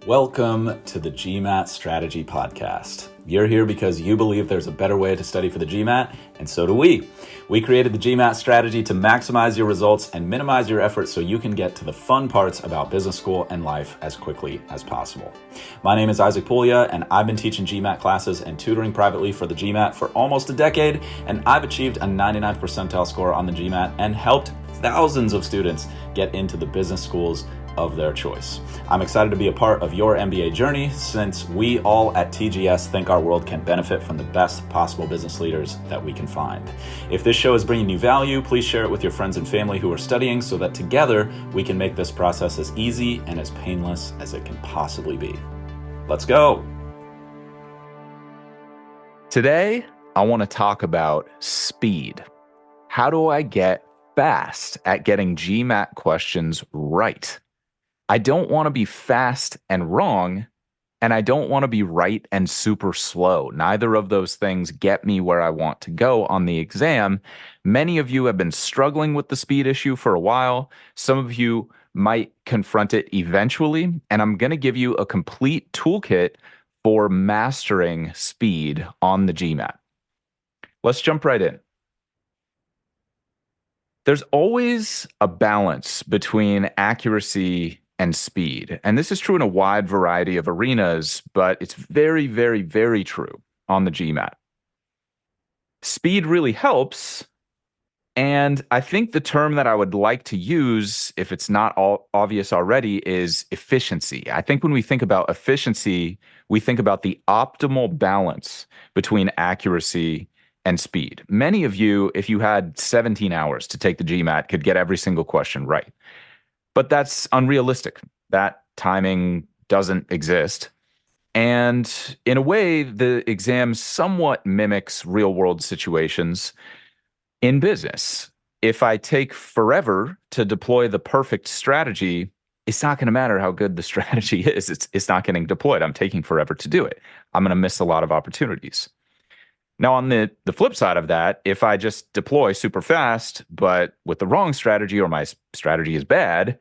Welcome to the GMAT Strategy Podcast. You're here because you believe there's a better way to study for the GMAT, and so do we. We created the GMAT strategy to maximize your results and minimize your effort so you can get to the fun parts about business school and life as quickly as possible. My name is Isaac Puglia, and I've been teaching GMAT classes and tutoring privately for the GMAT for almost a decade, and I've achieved a 99th percentile score on the GMAT and helped thousands of students get into the business schools of their choice. I'm excited to be a part of your MBA journey since we all at TGS think our world can benefit from the best possible business leaders that we can find. If this show is bringing you value, please share it with your friends and family who are studying so that together we can make this process as easy and as painless as it can possibly be. Let's go. Today, I want to talk about speed. How do I get fast at getting GMAT questions right? I don't want to be fast and wrong, and I don't want to be right and super slow. Neither of those things get me where I want to go on the exam. Many of you have been struggling with the speed issue for a while. Some of you might confront it eventually, and I'm going to give you a complete toolkit for mastering speed on the GMAT. Let's jump right in. There's always a balance between accuracy and speed. And this is true in a wide variety of arenas, but it's very, very, very true on the GMAT. Speed really helps. And I think the term that I would like to use, if it's not all obvious already, is efficiency. I think when we think about efficiency, we think about the optimal balance between accuracy and speed. Many of you, if you had 17 hours to take the GMAT, could get every single question right. But that's unrealistic. That timing doesn't exist. And in a way, the exam somewhat mimics real-world situations in business. If I take forever to deploy the perfect strategy, it's not going to matter how good the strategy is. It's not getting deployed. I'm taking forever to do it. I'm going to miss a lot of opportunities. Now, on the flip side of that, if I just deploy super fast, but with the wrong strategy or my strategy is bad,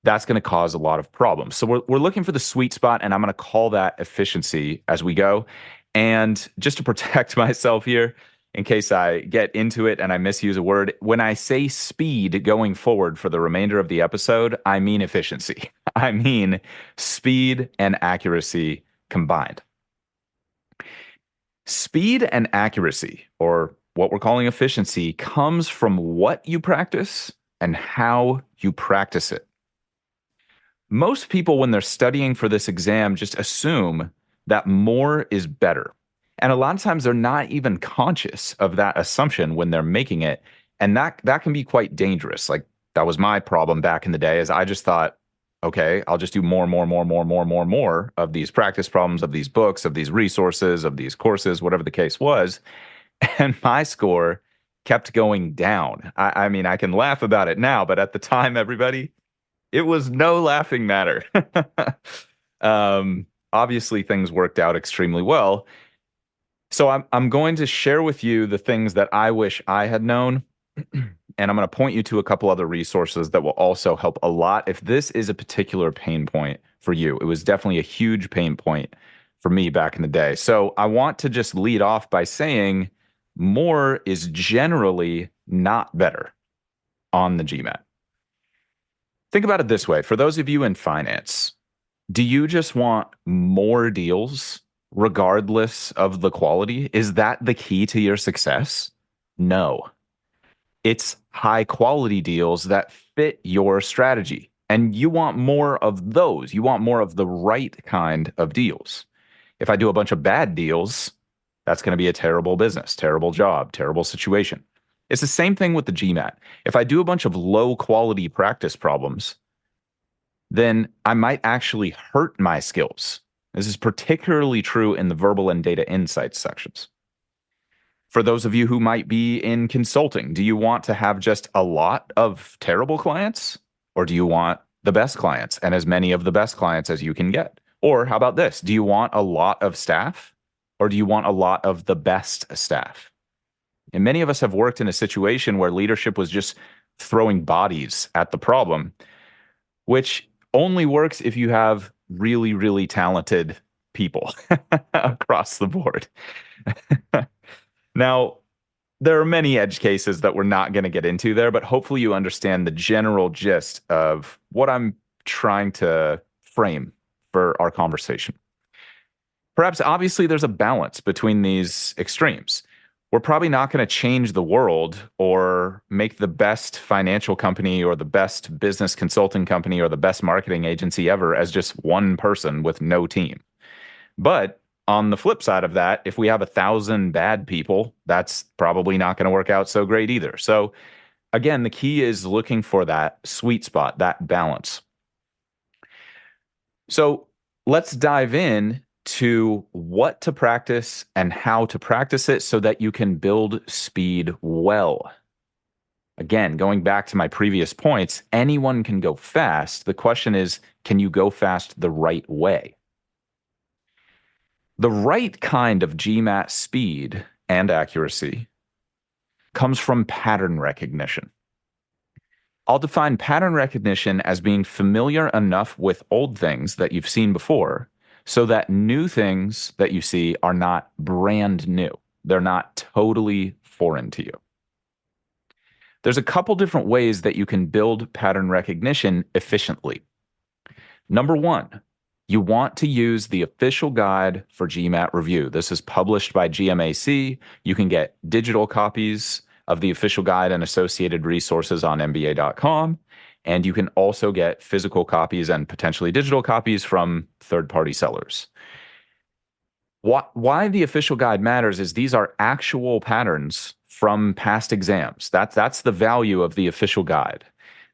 that's going to cause a lot of problems. So we're looking for the sweet spot, and I'm going to call that efficiency as we go. And just to protect myself here, in case I get into it and I misuse a word, when I say speed going forward for the remainder of the episode, I mean efficiency. I mean speed and accuracy combined. Speed and accuracy, or what we're calling efficiency, comes from what you practice and how you practice it. Most people, when they're studying for this exam, just assume that more is better. And a lot of times they're not even conscious of that assumption when they're making it. And that can be quite dangerous. Like, that was my problem back in the day, is I just thought, okay, I'll just do more of these practice problems, of these books, of these resources, of these courses, whatever the case was. And my score kept going down. I mean, I can laugh about it now, but at the time, everybody, it was no laughing matter. Obviously, things worked out extremely well. So I'm going to share with you the things that I wish I had known. And I'm going to point you to a couple other resources that will also help a lot if this is a particular pain point for you. It was definitely a huge pain point for me back in the day. So I want to just lead off by saying more is generally not better on the GMAT. Think about it this way. For those of you in finance, do you just want more deals regardless of the quality? Is that the key to your success? No. It's high quality deals that fit your strategy. And you want more of those. You want more of the right kind of deals. If I do a bunch of bad deals, that's going to be a terrible business, terrible job, terrible situation. It's the same thing with the GMAT. If I do a bunch of low quality practice problems, then I might actually hurt my skills. This is particularly true in the verbal and data insights sections. For those of you who might be in consulting, do you want to have just a lot of terrible clients? Or do you want the best clients and as many of the best clients as you can get? Or how about this? Do you want a lot of staff? Or do you want a lot of the best staff? And many of us have worked in a situation where leadership was just throwing bodies at the problem, which only works if you have really, really talented people across the board. Now, there are many edge cases that we're not going to get into there, but hopefully you understand the general gist of what I'm trying to frame for our conversation. Perhaps obviously there's a balance between these extremes. We're probably not going to change the world or make the best financial company or the best business consulting company or the best marketing agency ever as just one person with no team. But on the flip side of that, if we have 1,000 bad people, that's probably not going to work out so great either. So again, the key is looking for that sweet spot, that balance. So let's dive in to what to practice and how to practice it so that you can build speed well. Again, going back to my previous points, anyone can go fast. The question is, can you go fast the right way? The right kind of GMAT speed and accuracy comes from pattern recognition. I'll define pattern recognition as being familiar enough with old things that you've seen before so that new things that you see are not brand new. They're not totally foreign to you. There's a couple different ways that you can build pattern recognition efficiently. Number one, you want to use the official guide for GMAT review. This is published by GMAC. You can get digital copies of the official guide and associated resources on MBA.com. And you can also get physical copies and potentially digital copies from third-party sellers. Why the official guide matters is these are actual patterns from past exams. That's the value of the official guide.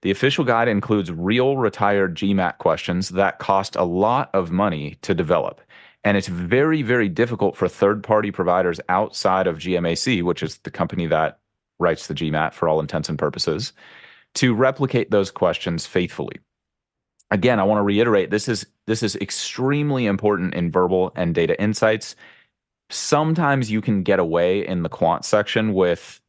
The official guide includes real retired GMAT questions that cost a lot of money to develop. And it's very, very difficult for third-party providers outside of GMAC, which is the company that writes the GMAT for all intents and purposes, to replicate those questions faithfully. Again, I want to reiterate, this is extremely important in verbal and data insights. Sometimes you can get away in the quant section with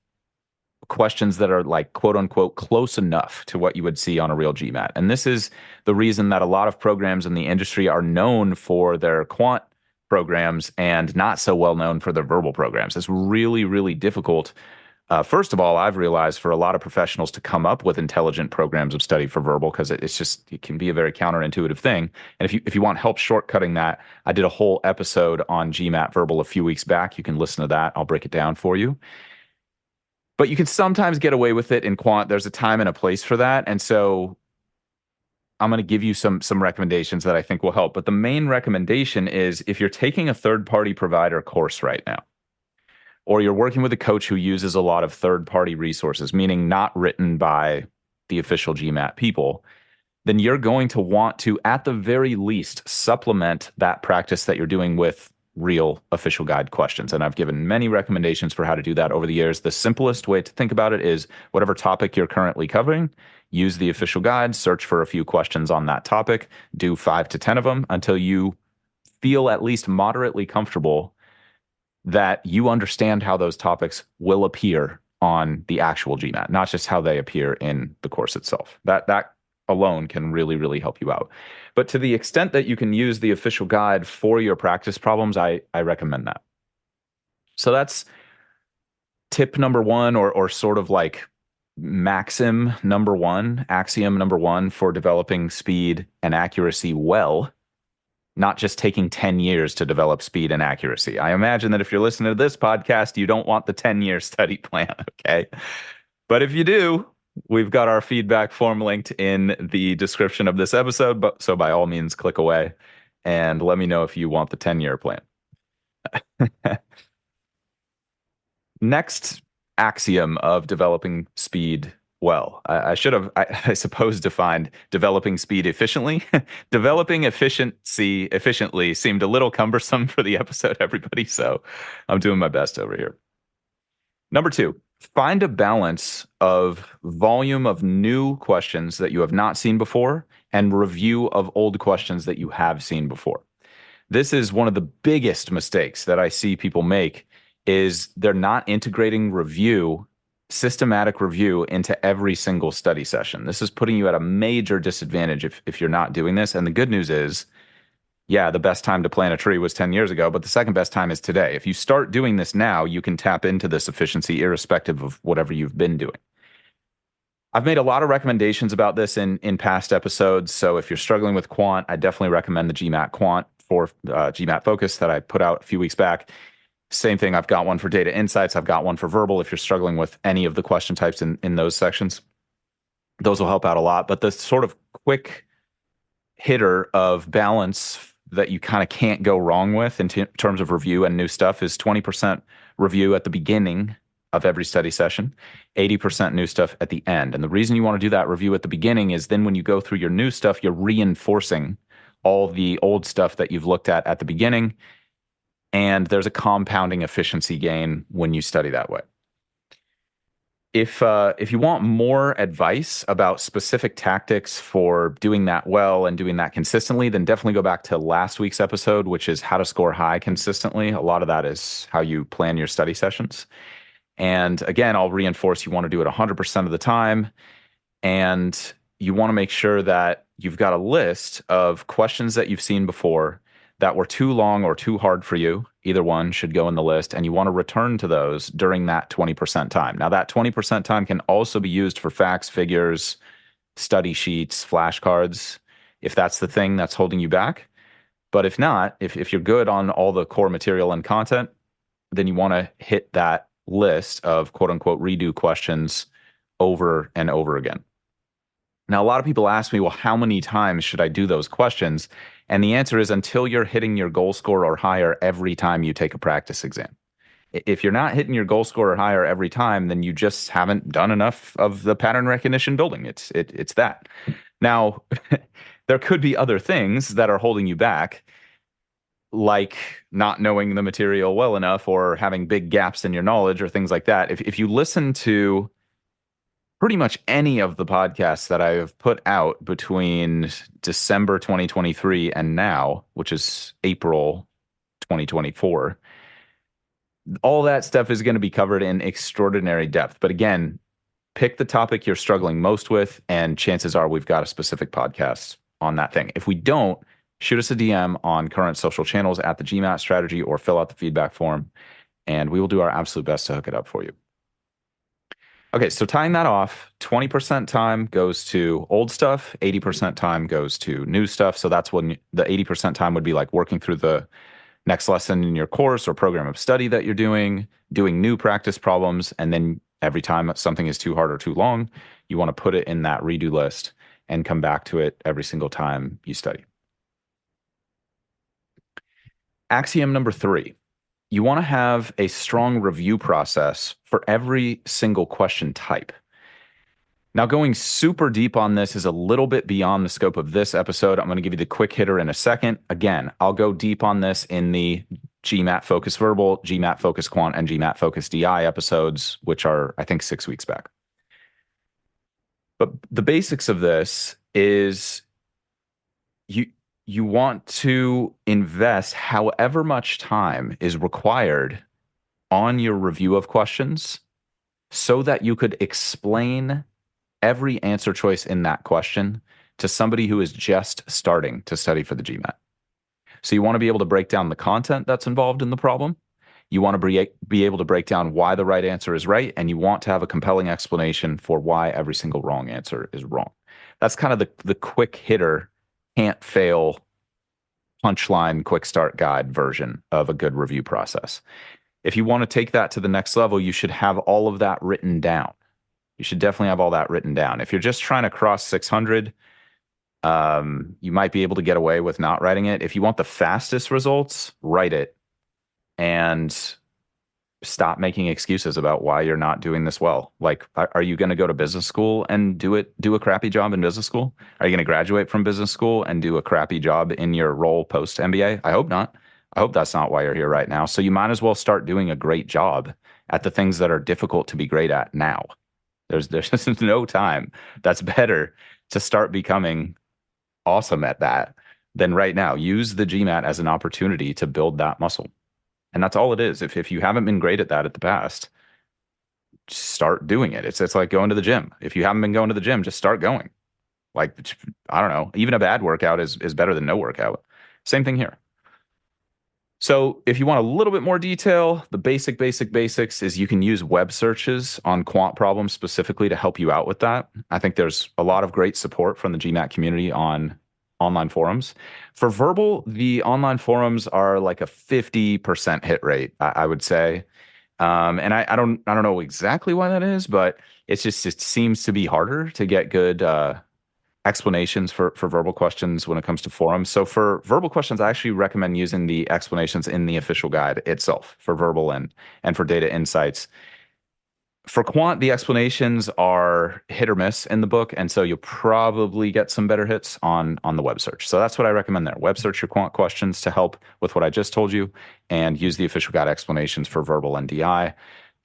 questions that are like quote unquote close enough to what you would see on a real GMAT. And this is the reason that a lot of programs in the industry are known for their quant programs and not so well known for their verbal programs. It's really, really difficult. First of all, I've realized for a lot of professionals to come up with intelligent programs of study for verbal because it can be a very counterintuitive thing. And if you want help shortcutting that, I did a whole episode on GMAT verbal a few weeks back. You can listen to that. I'll break it down for you. But you can sometimes get away with it in quant. There's a time and a place for that. And so I'm going to give you some recommendations that I think will help. But the main recommendation is if you're taking a third-party provider course right now, or you're working with a coach who uses a lot of third-party resources, meaning not written by the official GMAT people, then you're going to want to, at the very least, supplement that practice that you're doing with real official guide questions. And I've given many recommendations for how to do that over the years. The simplest way to think about it is whatever topic you're currently covering, use the official guide, search for a few questions on that topic, do 5 to 10 of them until you feel at least moderately comfortable that you understand how those topics will appear on the actual GMAT, not just how they appear in the course itself. That alone can really, really help you out. But to the extent that you can use the official guide for your practice problems, I recommend that. So that's tip number one, or sort of like maxim number one, axiom number one for developing speed and accuracy well, not just taking 10 years to develop speed and accuracy. I imagine that if you're listening to this podcast, you don't want the 10-year study plan, okay? But if you do, we've got our feedback form linked in the description of this episode. So by all means, click away and let me know if you want the 10-year plan. Next axiom of developing speed well. I should have, I suppose, defined developing speed efficiently. Developing efficiency efficiently seemed a little cumbersome for the episode, everybody. So I'm doing my best over here. Number two, find a balance of volume of new questions that you have not seen before and review of old questions that you have seen before. This is one of the biggest mistakes that I see people make is they're not integrating systematic review into every single study session. This is putting you at a major disadvantage if you're not doing this. And the good news is Yeah, the best time to plant a tree was 10 years ago, but the second best time is today. If you start doing this now, you can tap into this efficiency irrespective of whatever you've been doing. I've made a lot of recommendations about this in past episodes. So if you're struggling with quant, I definitely recommend the GMAT quant for GMAT focus that I put out a few weeks back. Same thing. I've got one for data insights. I've got one for verbal. If you're struggling with any of the question types in those sections, those will help out a lot. But the sort of quick hitter of balance that you kind of can't go wrong with in terms of review and new stuff is 20% review at the beginning of every study session, 80% new stuff at the end. And the reason you want to do that review at the beginning is then when you go through your new stuff, you're reinforcing all the old stuff that you've looked at the beginning. And there's a compounding efficiency gain when you study that way. If you want more advice about specific tactics for doing that well and doing that consistently, then definitely go back to last week's episode, which is how to score high consistently. A lot of that is how you plan your study sessions. And again, I'll reinforce you want to do it 100% of the time. And you want to make sure that you've got a list of questions that you've seen before that were too long or too hard for you. Either one should go in the list, and you want to return to those during that 20% time. Now, that 20% time can also be used for facts, figures, study sheets, flashcards, if that's the thing that's holding you back. But if not, if you're good on all the core material and content, then you want to hit that list of quote unquote redo questions over and over again. Now, a lot of people ask me, well, how many times should I do those questions? And the answer is until you're hitting your goal score or higher every time you take a practice exam. If you're not hitting your goal score or higher every time, then you just haven't done enough of the pattern recognition building. It's that. Now, there could be other things that are holding you back, like not knowing the material well enough or having big gaps in your knowledge or things like that. If you listen to pretty much any of the podcasts that I have put out between December 2023 and now, which is April 2024, all that stuff is going to be covered in extraordinary depth. But again, pick the topic you're struggling most with, and chances are we've got a specific podcast on that thing. If we don't, shoot us a DM on current social channels at the GMAT strategy or fill out the feedback form, and we will do our absolute best to hook it up for you. Okay, so tying that off, 20% time goes to old stuff, 80% time goes to new stuff. So that's when the 80% time would be like working through the next lesson in your course or program of study that you're doing new practice problems, and then every time something is too hard or too long, you want to put it in that redo list and come back to it every single time you study. Axiom number 3. You want to have a strong review process for every single question type. Now, going super deep on this is a little bit beyond the scope of this episode. I'm going to give you the quick hitter in a second. Again, I'll go deep on this in the GMAT Focus Verbal, GMAT Focus Quant, and GMAT Focus DI episodes, which are, I think, 6 weeks back. But the basics of this is you want to invest however much time is required on your review of questions so that you could explain every answer choice in that question to somebody who is just starting to study for the GMAT. So you want to be able to break down the content that's involved in the problem. You want to be able to break down why the right answer is right, and you want to have a compelling explanation for why every single wrong answer is wrong. That's kind of the quick hitter, can't fail, punchline, quick start guide version of a good review process. If you want to take that to the next level, you should have all of that written down. You should definitely have all that written down. If you're just trying to cross 600, you might be able to get away with not writing it. If you want the fastest results, write it and stop making excuses about why you're not doing this well. Like, are you going to go to business school and do a crappy job in business school? Are you going to graduate from business school and do a crappy job in your role post MBA? I hope not. I hope that's not why you're here right now. So you might as well start doing a great job at the things that are difficult to be great at now. There's no time that's better to start becoming awesome at that than right now. Use the GMAT as an opportunity to build that muscle. And that's all it is. If you haven't been great at that at the past, start doing it. It's like going to the gym. If you haven't been going to the gym, just start going. Like, I don't know, even a bad workout is better than no workout. Same thing here. So if you want a little bit more detail, the basics is you can use web searches on quant problems specifically to help you out with that. I think there's a lot of great support from the GMAT community on online forums. For verbal, the online forums are like a 50% hit rate, I would say. And I don't know exactly why that is, but it seems to be harder to get good explanations for verbal questions when it comes to forums. So for verbal questions, I actually recommend using the explanations in the official guide itself for verbal and for data insights. For quant, the explanations are hit or miss in the book, and so you'll probably get some better hits on the web search. So that's what I recommend there. Web search your quant questions to help with what I just told you, and use the official guide explanations for verbal and DI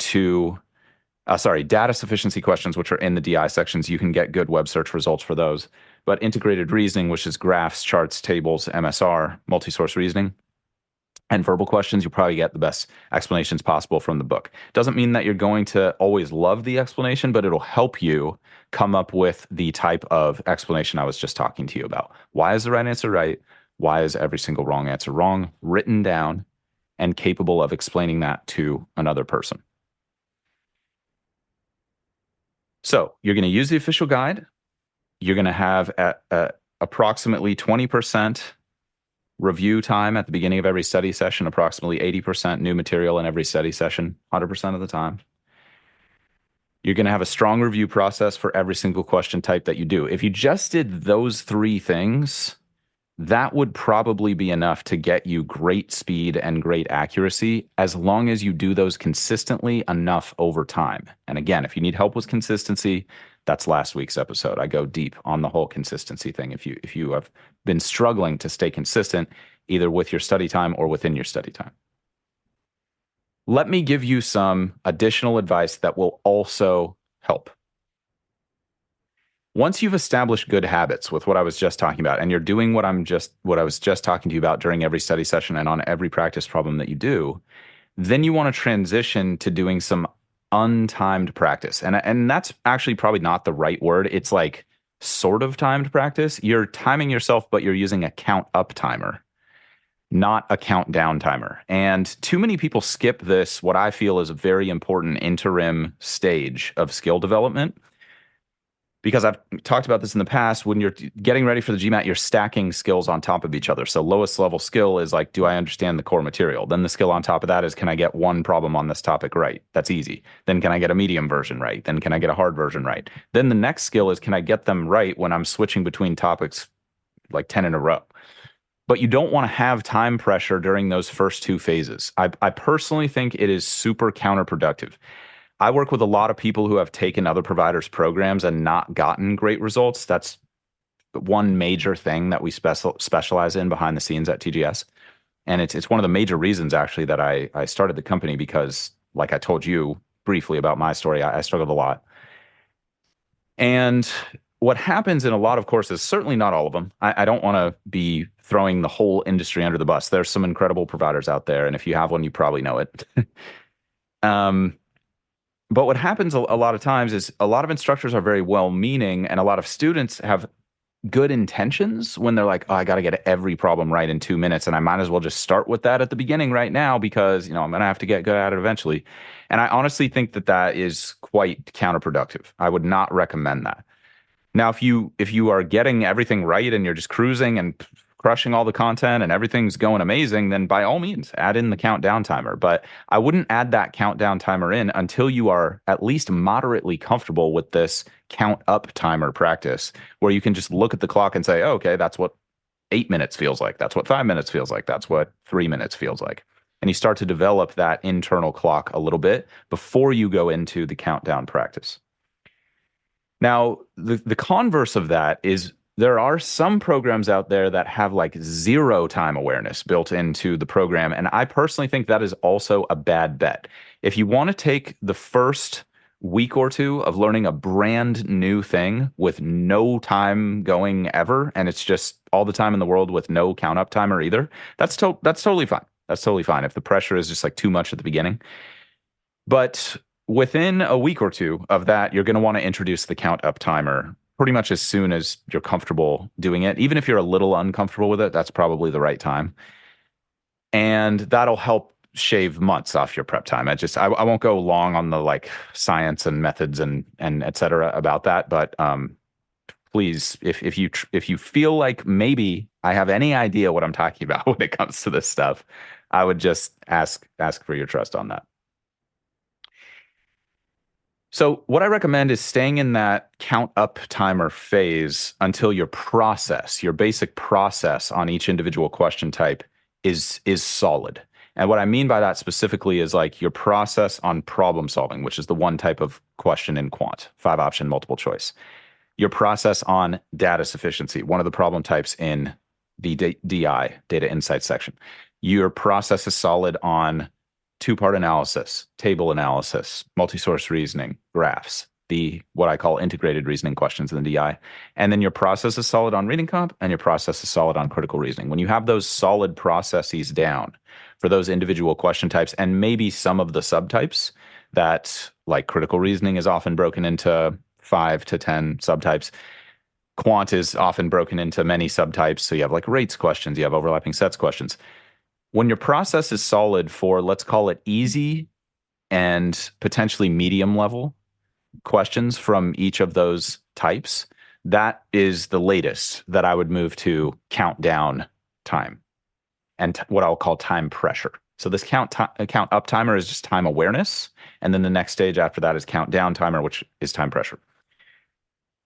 to data sufficiency questions, which are in the DI sections. You can get good web search results for those. But integrated reasoning, which is graphs, charts, tables, MSR, multi-source reasoning, and verbal questions, you'll probably get the best explanations possible from the book. Doesn't mean that you're going to always love the explanation, but it'll help you come up with the type of explanation I was just talking to you about. Why is the right answer right? Why is every single wrong answer wrong? Written down and capable of explaining that to another person. So you're going to use the official guide. You're going to have approximately 20% review time at the beginning of every study session, approximately 80% new material in every study session, 100% of the time. You're going to have a strong review process for every single question type that you do. If you just did those three things, that would probably be enough to get you great speed and great accuracy as long as you do those consistently enough over time. And again, if you need help with consistency, that's last week's episode. I go deep on the whole consistency thing. If you have been struggling to stay consistent, either with your study time or within your study time. Let me give you some additional advice that will also help. Once you've established good habits with what I was just talking about, and you're doing what I was just talking to you about during every study session and on every practice problem that you do, then you want to transition to doing some untimed practice. And that's actually probably not the right word. It's like sort of timed practice. You're timing yourself, but you're using a count up timer, not a countdown timer. And too many people skip this, what I feel is a very important interim stage of skill development. Because I've talked about this in the past, when you're getting ready for the GMAT, you're stacking skills on top of each other. So lowest level skill is like, do I understand the core material? Then the skill on top of that is, can I get one problem on this topic right? That's easy. Then can I get a medium version right? Then can I get a hard version right? Then the next skill is, can I get them right when I'm switching between topics like 10 in a row? But you don't want to have time pressure during those first two phases. I personally think it is super counterproductive. I work with a lot of people who have taken other providers' programs and not gotten great results. That's one major thing that we specialize in behind the scenes at TGS. And it's one of the major reasons actually that I started the company, because like I told you briefly about my story, I struggled a lot. And what happens in a lot of courses, certainly not all of them, I don't want to be throwing the whole industry under the bus. There's some incredible providers out there, and if you have one, you probably know it. But what happens a lot of times is a lot of instructors are very well-meaning, and a lot of students have good intentions when they're like, oh, I got to get every problem right in 2 minutes, and I might as well just start with that at the beginning right now because, I'm going to have to get good at it eventually. And I honestly think that that is quite counterproductive. I would not recommend that. Now, if you are getting everything right and you're just cruising and crushing all the content and everything's going amazing, then by all means, add in the countdown timer. But I wouldn't add that countdown timer in until you are at least moderately comfortable with this count up timer practice, where you can just look at the clock and say, oh, okay, that's what 8 minutes feels like. That's what 5 minutes feels like. That's what 3 minutes feels like. And you start to develop that internal clock a little bit before you go into the countdown practice. Now, the converse of that is there are some programs out there that have like zero time awareness built into the program. And I personally think that is also a bad bet. If you want to take the first week or two of learning a brand new thing with no time going ever, and it's just all the time in the world with no count up timer either, that's totally fine. That's totally fine if the pressure is just like too much at the beginning. But within a week or two of that, you're going to want to introduce the count up timer pretty much as soon as you're comfortable doing it. Even if you're a little uncomfortable with it, that's probably the right time. And that'll help shave months off your prep time. I won't go long on the like science and methods and et cetera about that, but please, if you feel like maybe I have any idea what I'm talking about when it comes to this stuff, I would just ask for your trust on that. So what I recommend is staying in that count up timer phase until your basic process on each individual question type is solid. And what I mean by that specifically is like your process on problem solving, which is the one type of question in quant, 5 option multiple choice. Your process on data sufficiency, one of the problem types in the DI, data insights section. Your process is solid on two-part analysis, table analysis, multi-source reasoning, graphs, the what I call integrated reasoning questions in the DI. And then your process is solid on reading comp and your process is solid on critical reasoning. When you have those solid processes down for those individual question types and maybe some of the subtypes that like critical reasoning is often broken into 5 to 10 subtypes. Quant is often broken into many subtypes. So you have like rates questions, you have overlapping sets questions. When your process is solid for, let's call it easy and potentially medium level questions from each of those types, that is the latest that I would move to countdown time and what I'll call time pressure. So this count up timer is just time awareness. And then the next stage after that is countdown timer, which is time pressure.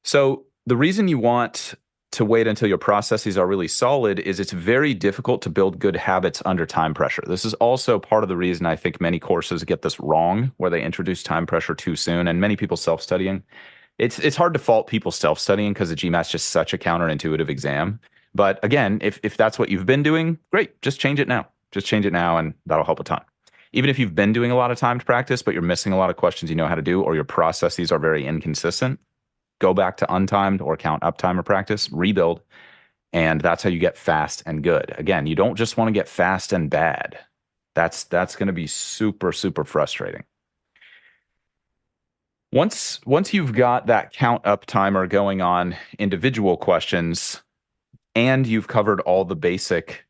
So the reason you want to wait until your processes are really solid is it's very difficult to build good habits under time pressure. This is also part of the reason I think many courses get this wrong, where they introduce time pressure too soon, and many people self-studying. It's hard to fault people self-studying because the GMAT's just such a counterintuitive exam. But again, if that's what you've been doing, great, just change it now. Just change it now, and that'll help a ton. Even if you've been doing a lot of timed practice, but you're missing a lot of questions you know how to do, or your processes are very inconsistent, go back to untimed or count up timer practice, rebuild, and that's how you get fast and good. Again, you don't just want to get fast and bad. That's going to be super, super frustrating. Once you've got that count up timer going on individual questions, and you've covered all the basic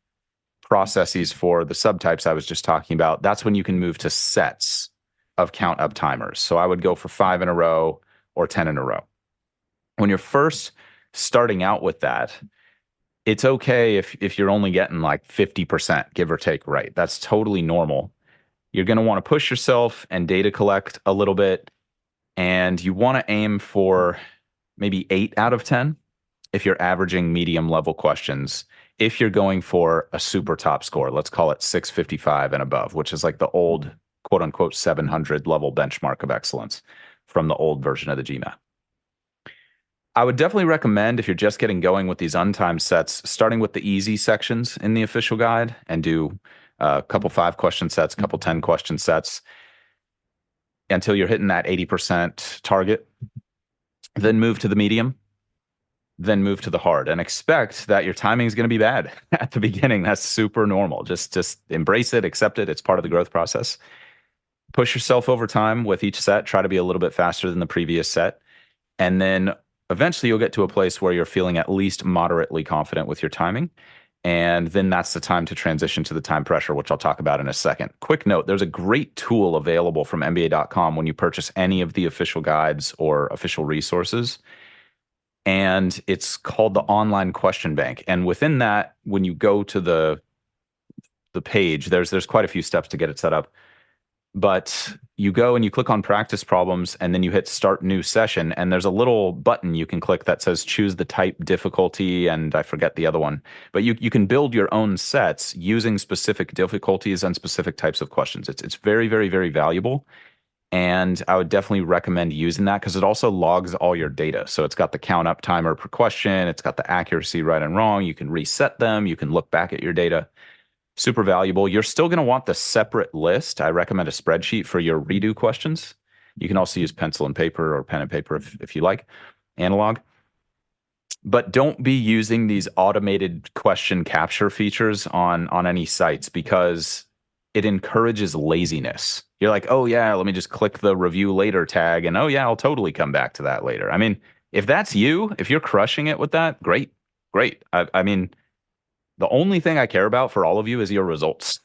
processes for the subtypes I was just talking about, that's when you can move to sets of count up timers. So I would go for 5 in a row or 10 in a row. When you're first starting out with that, it's okay if you're only getting like 50%, give or take, right? That's totally normal. You're going to want to push yourself and data collect a little bit, and you want to aim for maybe 8 out of 10 if you're averaging medium level questions. If you're going for a super top score, let's call it 655 and above, which is like the old quote unquote 700 level benchmark of excellence from the old version of the GMAT. I would definitely recommend, if you're just getting going with these untimed sets, starting with the easy sections in the official guide and do a couple 5-question sets, a couple 10-question sets until you're hitting that 80% target. Then move to the medium, then move to the hard, and expect that your timing is going to be bad at the beginning. That's super normal. Just embrace it, accept it. It's part of the growth process. Push yourself over time with each set. Try to be a little bit faster than the previous set. And then eventually you'll get to a place where you're feeling at least moderately confident with your timing. And then that's the time to transition to the time pressure, which I'll talk about in a second. Quick note, there's a great tool available from MBA.com when you purchase any of the official guides or official resources. And it's called the Online Question Bank. And within that, when you go to the page, there's quite a few steps to get it set up. But you go and you click on practice problems, and then you hit start new session, and there's a little button you can click that says choose the type, difficulty, and I forget the other one. But you can build your own sets using specific difficulties and specific types of questions. It's very, very, very valuable. And I would definitely recommend using that because it also logs all your data. So it's got the count up timer per question. It's got the accuracy right and wrong. You can reset them. You can look back at your data. Super valuable. You're still going to want the separate list. I recommend a spreadsheet for your redo questions. You can also use pencil and paper or pen and paper if you like, analog. But don't be using these automated question capture features on any sites because it encourages laziness. You're like, oh yeah, let me just click the review later tag and oh yeah, I'll totally come back to that later. I mean, If that's you, if you're crushing it with that, great, great. I mean, the only thing I care about for all of you is your results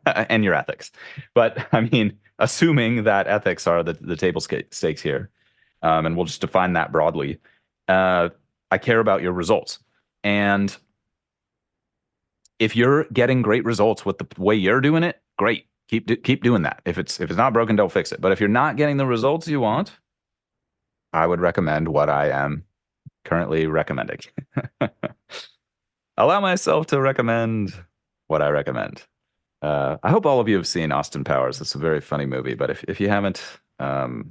and your ethics. But I mean, assuming that ethics are the table stakes here, and we'll just define that broadly, uh, I care about your results. And if you're getting great results with the way you're doing it, great. Keep doing that. If it's not broken, don't fix it. But if you're not getting the results you want, I would recommend what I am currently recommending. Allow myself to recommend what I recommend. I hope all of you have seen Austin Powers. It's a very funny movie, but if you haven't, I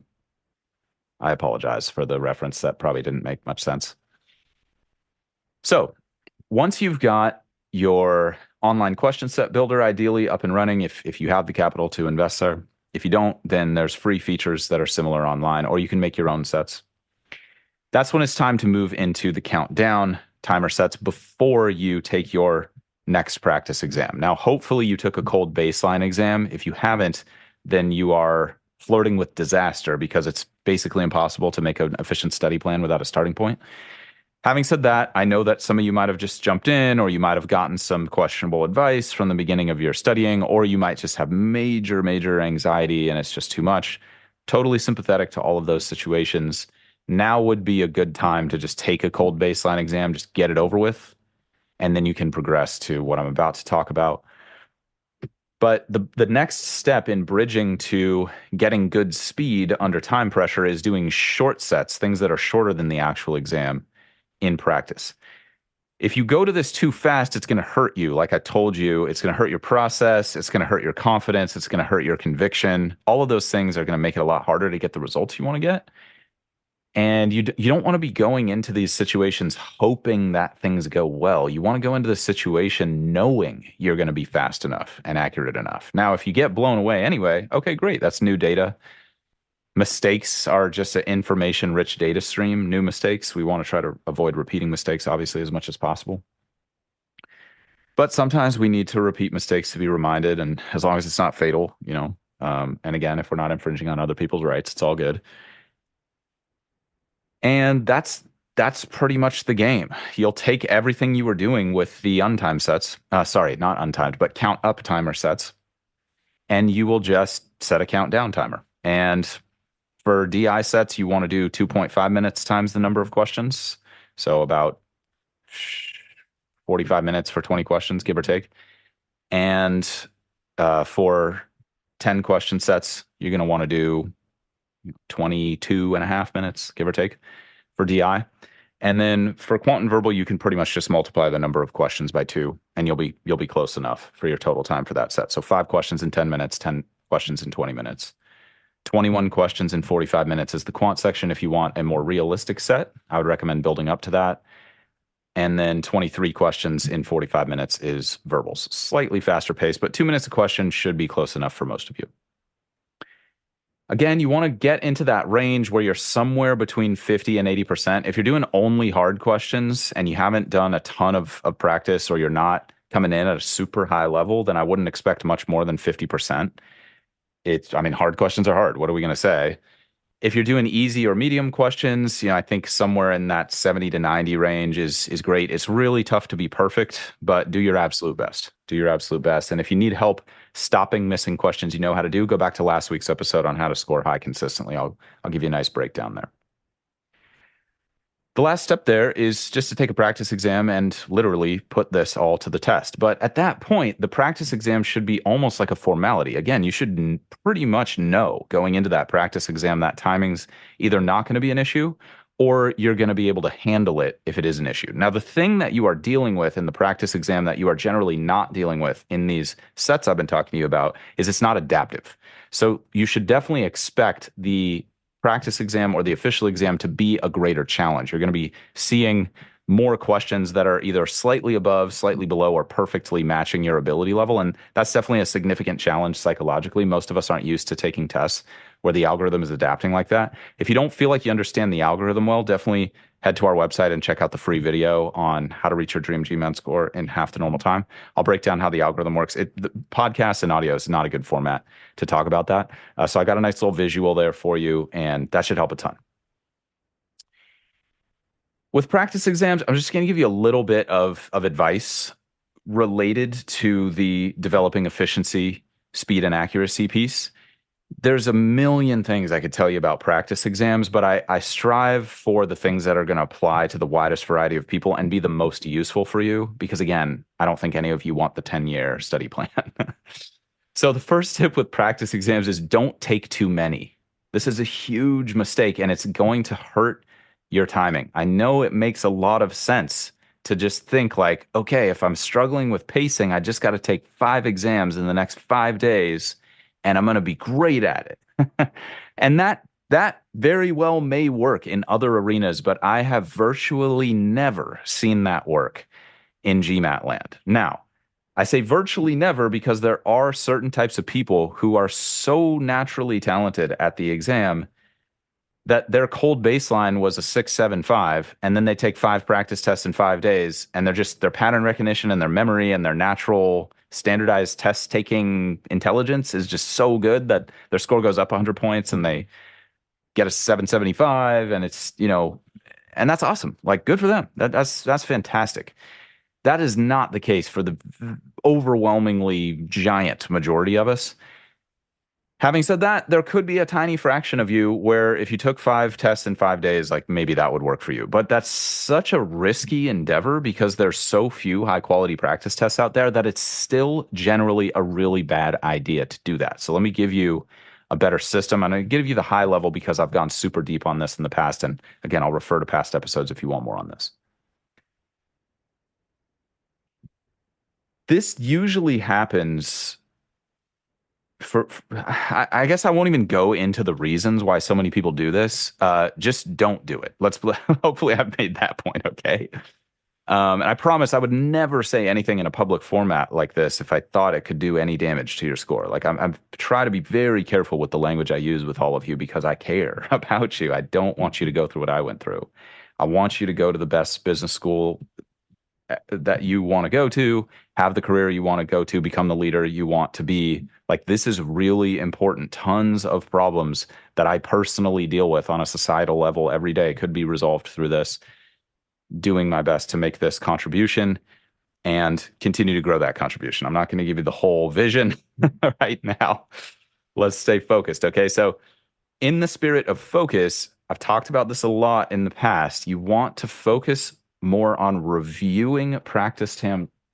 apologize for the reference. That probably didn't make much sense. So once you've got your online question set builder ideally up and running, if you have the capital to invest there. If you don't, then there's free features that are similar online, or you can make your own sets. That's when it's time to move into the countdown timer sets before you take your next practice exam. Now, hopefully you took a cold baseline exam. If you haven't, then you are flirting with disaster because it's basically impossible to make an efficient study plan without a starting point. Having said that, I know that some of you might have just jumped in, or you might have gotten some questionable advice from the beginning of your studying, or you might just have major, major anxiety and it's just too much. Totally sympathetic to all of those situations. Now would be a good time to just take a cold baseline exam, just get it over with, and then you can progress to what I'm about to talk about. But the next step in bridging to getting good speed under time pressure is doing short sets, things that are shorter than the actual exam in practice. If you go to this too fast, it's going to hurt you. Like I told you, it's going to hurt your process. It's going to hurt your confidence. It's going to hurt your conviction. All of those things are going to make it a lot harder to get the results you want to get. And you don't want to be going into these situations hoping that things go well. You want to go into the situation knowing you're going to be fast enough and accurate enough. Now, if you get blown away anyway, okay, great. That's new data. Mistakes are just an information-rich data stream. New mistakes, we want to try to avoid repeating mistakes, obviously, as much as possible. But sometimes we need to repeat mistakes to be reminded, and as long as it's not fatal, and again, if we're not infringing on other people's rights, it's all good. And that's pretty much the game. You'll take everything you were doing with the untimed sets, sorry, not untimed, but count up timer sets, and you will just set a countdown timer. And for DI sets, you want to do 2.5 minutes times the number of questions. So about 45 minutes for 20 questions, give or take. And for 10 question sets, you're going to want to do 22 and a half minutes, give or take, for DI. And then for quant and verbal, you can pretty much just multiply the number of questions by 2, and you'll be close enough for your total time for that set. So 5 questions in 10 minutes, 10 questions in 20 minutes. 21 questions in 45 minutes is the quant section. If you want a more realistic set, I would recommend building up to that. And then 23 questions in 45 minutes is verbals. Slightly faster pace, but 2 minutes a question should be close enough for most of you. Again, you want to get into that range where you're somewhere between 50 and 80%. If you're doing only hard questions and you haven't done a ton of practice, or you're not coming in at a super high level, then I wouldn't expect much more than 50%. Hard questions are hard. What are we going to say? If you're doing easy or medium questions, I think somewhere in that 70 to 90 range is great. It's really tough to be perfect, but do your absolute best. Do your absolute best. And if you need help stopping missing questions you know how to do, go back to last week's episode on how to score high consistently. I'll give you a nice breakdown there. The last step there is just to take a practice exam and literally put this all to the test. But at that point, the practice exam should be almost like a formality. Again, you should pretty much know going into that practice exam that timing's either not going to be an issue, or you're going to be able to handle it if it is an issue. Now, the thing that you are dealing with in the practice exam that you are generally not dealing with in these sets I've been talking to you about is it's not adaptive. So you should definitely expect the practice exam or the official exam to be a greater challenge. You're going to be seeing more questions that are either slightly above, slightly below, or perfectly matching your ability level. And that's definitely a significant challenge psychologically. Most of us aren't used to taking tests where the algorithm is adapting like that. If you don't feel like you understand the algorithm well, definitely head to our website and check out the free video on how to reach your dream GMAT score in half the normal time. I'll break down how the algorithm works. The podcast and audio is not a good format to talk about that. So I got a nice little visual there for you, and that should help a ton. With practice exams, I'm just going to give you a little bit of advice related to the developing efficiency, speed, and accuracy piece. There's a million things I could tell you about practice exams, but I strive for the things that are going to apply to the widest variety of people and be the most useful for you. Because again, I don't think any of you want the 10-year study plan. So the first tip with practice exams is don't take too many. This is a huge mistake and it's going to hurt your timing. I know it makes a lot of sense to just think like, okay, if I'm struggling with pacing, I just got to take 5 exams in the next 5 days and I'm going to be great at it. And that very well may work in other arenas, but I have virtually never seen that work in GMAT land. Now, I say virtually never because there are certain types of people who are so naturally talented at the exam that their cold baseline was a 6.75, and then they take 5 practice tests in 5 days, and their pattern recognition and their memory and their natural standardized test taking intelligence is just so good that their score goes up 100 points and they get a 775, and and that's awesome. Like, good for them. That's fantastic. That is not the case for the overwhelmingly giant majority of us. Having said that, there could be a tiny fraction of you where if you took 5 tests in 5 days, like maybe that would work for you. But that's such a risky endeavor because there's so few high quality practice tests out there that it's still generally a really bad idea to do that. So let me give you a better system. I'm going to give you the high level because I've gone super deep on this in the past. And again, I'll refer to past episodes if you want more on this. This usually happens I guess I won't even go into the reasons why so many people do this. Just don't do it. Hopefully I've made that point, okay? And I promise I would never say anything in a public format like this if I thought it could do any damage to your score. Like I'm try to be very careful with the language I use with all of you because I care about you. I don't want you to go through what I went through. I want you to go to the best business school that you want to go to, have the career you want to go to, become the leader you want to be. Like, this is really important. Tons of problems that I personally deal with on a societal level every day could be resolved through this. Doing my best to make this contribution and continue to grow that contribution. I'm not going to give you the whole vision right now. Let's stay focused. Okay. So, in the spirit of focus, I've talked about this a lot in the past. You want to focus more on reviewing practice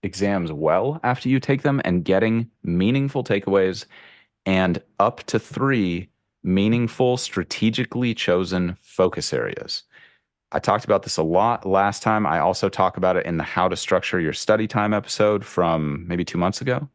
exams well after you take them and getting meaningful takeaways and up to 3 meaningful, strategically chosen focus areas. I talked about this a lot last time. I also talk about it in the How to Structure Your Study Time episode from maybe 2 months ago.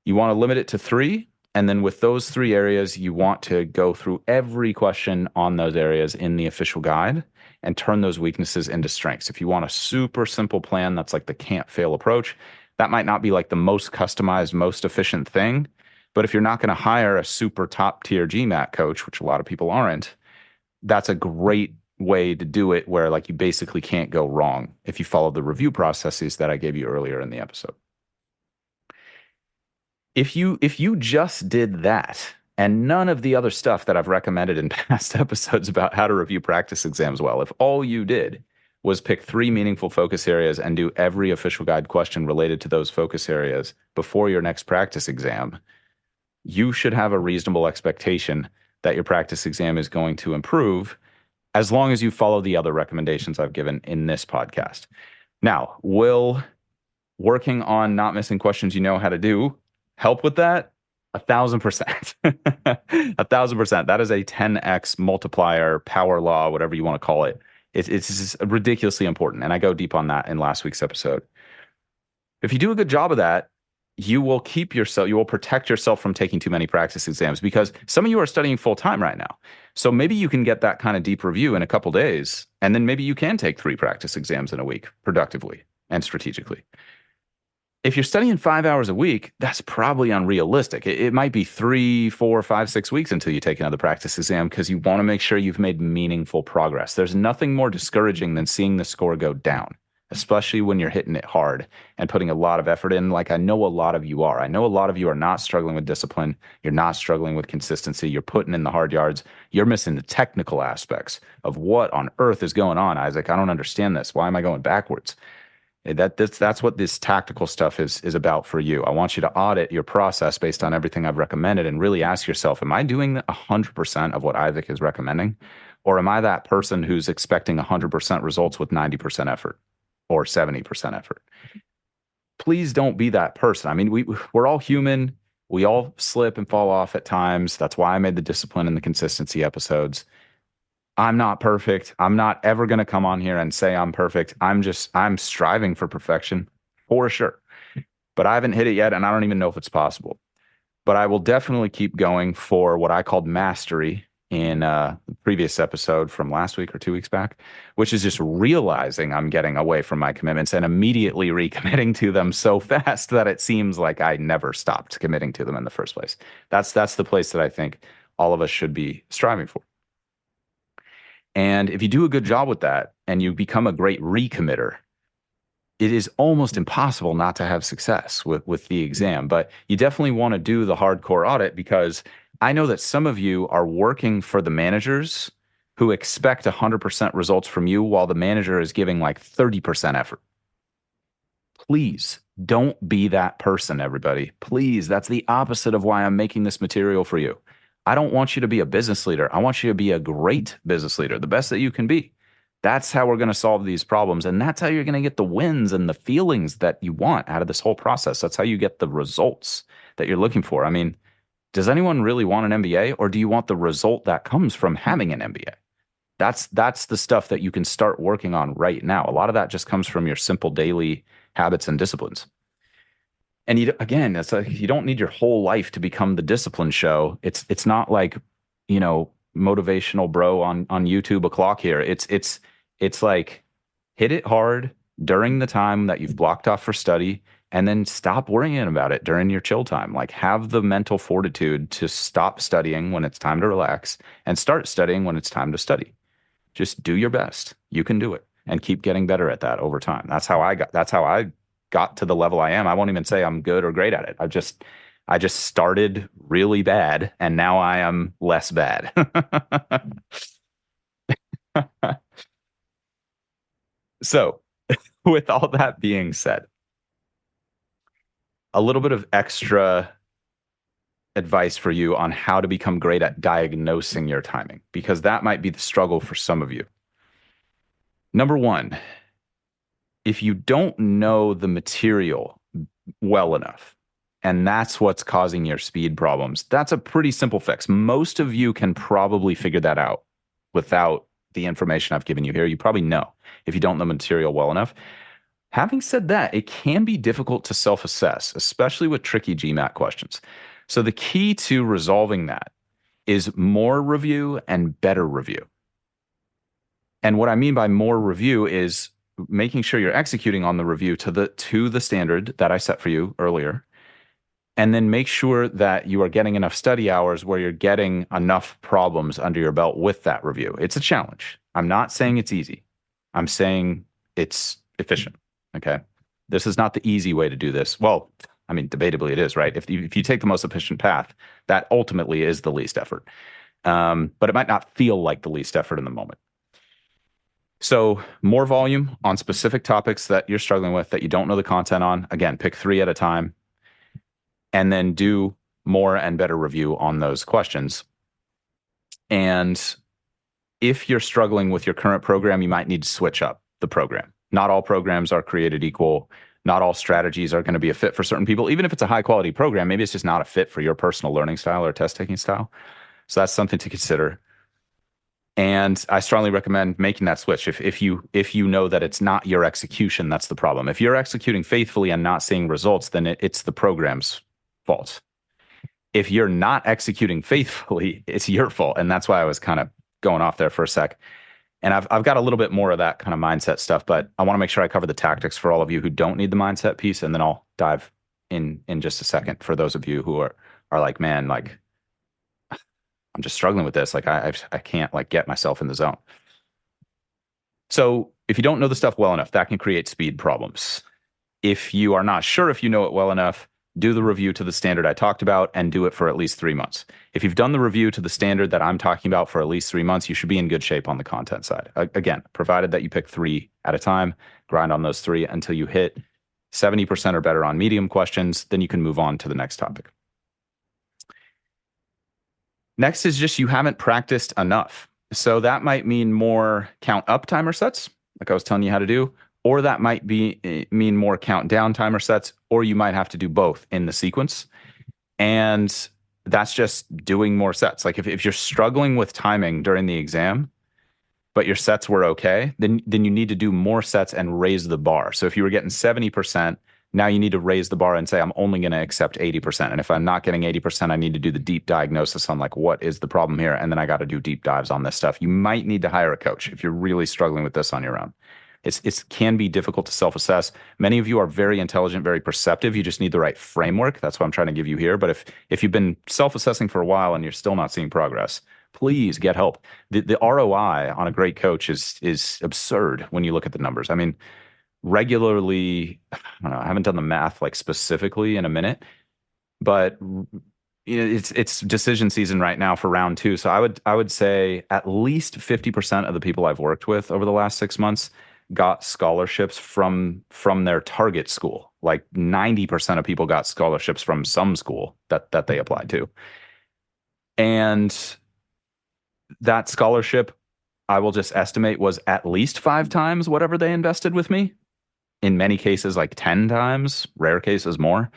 You want to limit it to 3. And then with those 3 areas, you want to go through every question on those areas in the official guide and turn those weaknesses into strengths. If you want a super simple plan, that's like the can't fail approach. That might not be like the most customized, most efficient thing. But if you're not going to hire a super top tier GMAT coach, which a lot of people aren't, that's a great way to do it where like you basically can't go wrong if you follow the review processes that I gave you earlier in the episode. If you just did that and none of the other stuff that I've recommended in past episodes about how to review practice exams well, if all you did was pick 3 meaningful focus areas and do every official guide question related to those focus areas before your next practice exam, you should have a reasonable expectation that your practice exam is going to improve as long as you follow the other recommendations I've given in this podcast. Now, will working on not missing questions you know how to do help with that? 1,000%. 1,000%. That is a 10x multiplier, power law, whatever you want to call it. It's just ridiculously important. And I go deep on that in last week's episode. If you do a good job of that, you will protect yourself from taking too many practice exams because some of you are studying full time right now. So maybe you can get that kind of deep review in a couple days, and then maybe you can take 3 practice exams in a week productively and strategically. If you're studying 5 hours a week, that's probably unrealistic. It might be 3, 4, 5, 6 weeks until you take another practice exam because you want to make sure you've made meaningful progress. There's nothing more discouraging than seeing the score go down. especially when you're hitting it hard and putting a lot of effort in, like I know a lot of you are. I know a lot of you are not struggling with discipline. You're not struggling with consistency. You're putting in the hard yards. You're missing the technical aspects of what on earth is going on, Isaac. I don't understand this. Why am I going backwards? That's what this tactical stuff is about for you. I want you to audit your process based on everything I've recommended and really ask yourself, am I doing 100% of what Isaac is recommending? Or am I that person who's expecting 100% results with 90% effort or 70% effort? Please don't be that person. I mean, we're all human. We all slip and fall off at times. That's why I made the discipline and the consistency episodes. I'm not perfect. I'm not ever going to come on here and say I'm perfect. I'm striving for perfection for sure, but I haven't hit it yet. And I don't even know if it's possible, but I will definitely keep going for what I called mastery in the previous episode from last week or 2 weeks back, which is just realizing I'm getting away from my commitments and immediately recommitting to them so fast that it seems like I never stopped committing to them in the first place. That's the place that I think all of us should be striving for. And if you do a good job with that and you become a great recommitter, it is almost impossible not to have success with the exam. But you definitely want to do the hardcore audit because I know that some of you are working for the managers who expect 100% results from you while the manager is giving like 30% effort. Please don't be that person, everybody. Please, that's the opposite of why I'm making this material for you. I don't want you to be a business leader. I want you to be a great business leader, the best that you can be. That's how we're going to solve these problems. And that's how you're going to get the wins and the feelings that you want out of this whole process. That's how you get the results that you're looking for. I mean, does anyone really want an MBA, or do you want the result that comes from having an MBA? That's the stuff that you can start working on right now. A lot of that just comes from your simple daily habits and disciplines. And again, it's like you don't need your whole life to become the discipline show. It's not like, motivational bro on YouTube o'clock here. It's like hit it hard during the time that you've blocked off for study and then stop worrying about it during your chill time. Like have the mental fortitude to stop studying when it's time to relax and start studying when it's time to study. Just do your best. You can do it and keep getting better at that over time. That's how I got to the level I am. I won't even say I'm good or great at it. I just started really bad and now I am less bad. So, with all that being said, a little bit of extra advice for you on how to become great at diagnosing your timing, because that might be the struggle for some of you. Number one, if you don't know the material well enough, and that's what's causing your speed problems, that's a pretty simple fix. Most of you can probably figure that out without the information I've given you here. You probably know if you don't know material well enough. Having said that, it can be difficult to self-assess, especially with tricky GMAT questions. So the key to resolving that is more review and better review. And what I mean by more review is making sure you're executing on the review to the standard that I set for you earlier. And then make sure that you are getting enough study hours where you're getting enough problems under your belt with that review. It's a challenge. I'm not saying it's easy. I'm saying it's efficient. Okay. This is not the easy way to do this. Well, I mean, debatably it is, right? If you take the most efficient path, that ultimately is the least effort. But it might not feel like the least effort in the moment. So more volume on specific topics that you're struggling with that you don't know the content on. Again, pick 3 at a time and then do more and better review on those questions. And if you're struggling with your current program, you might need to switch up the program. Not all programs are created equal. Not all strategies are going to be a fit for certain people. Even if it's a high quality program, maybe it's just not a fit for your personal learning style or test taking style. So that's something to consider. And I strongly recommend making that switch if you know that it's not your execution that's the problem. If you're executing faithfully and not seeing results, then it's the program's fault. If you're not executing faithfully, it's your fault. And that's why I was kind of going off there for a sec. And I've got a little bit more of that kind of mindset stuff, but I want to make sure I cover the tactics for all of you who don't need the mindset piece, and then I'll dive in just a second for those of you who are like, man, like I'm just struggling with this. Like I can't like get myself in the zone. So if you don't know the stuff well enough, that can create speed problems. If you are not sure if you know it well enough, do the review to the standard I talked about and do it for at least 3 months. If you've done the review to the standard that I'm talking about for at least 3 months, you should be in good shape on the content side. Again, provided that you pick three at a time, grind on those three until you hit 70% or better on medium questions, then you can move on to the next topic. Next is just you haven't practiced enough. So that might mean more count up timer sets, like I was telling you how to do, or that might mean more count down timer sets, or you might have to do both in the sequence. And that's just doing more sets. Like if you're struggling with timing during the exam, but your sets were okay, then you need to do more sets and raise the bar. So if you were getting 70%, now you need to raise the bar and say, I'm only going to accept 80%. And if I'm not getting 80%, I need to do the deep diagnosis on like, what is the problem here? And then I got to do deep dives on this stuff. You might need to hire a coach if you're really struggling with this on your own. It can be difficult to self-assess. Many of you are very intelligent, very perceptive. You just need the right framework. That's what I'm trying to give you here. But if you've been self-assessing for a while and you're still not seeing progress, please get help. The ROI on a great coach is absurd when you look at the numbers. I mean, regularly, I don't know, I haven't done the math like specifically in a minute, but it's decision season right now for round two. So I would say at least 50% of the people I've worked with over the last 6 months got scholarships from their target school. Like 90% of people got scholarships from some school that they applied to. And that scholarship, I will just estimate, was at least 5 times whatever they invested with me. In many cases, like 10 times, rare cases more.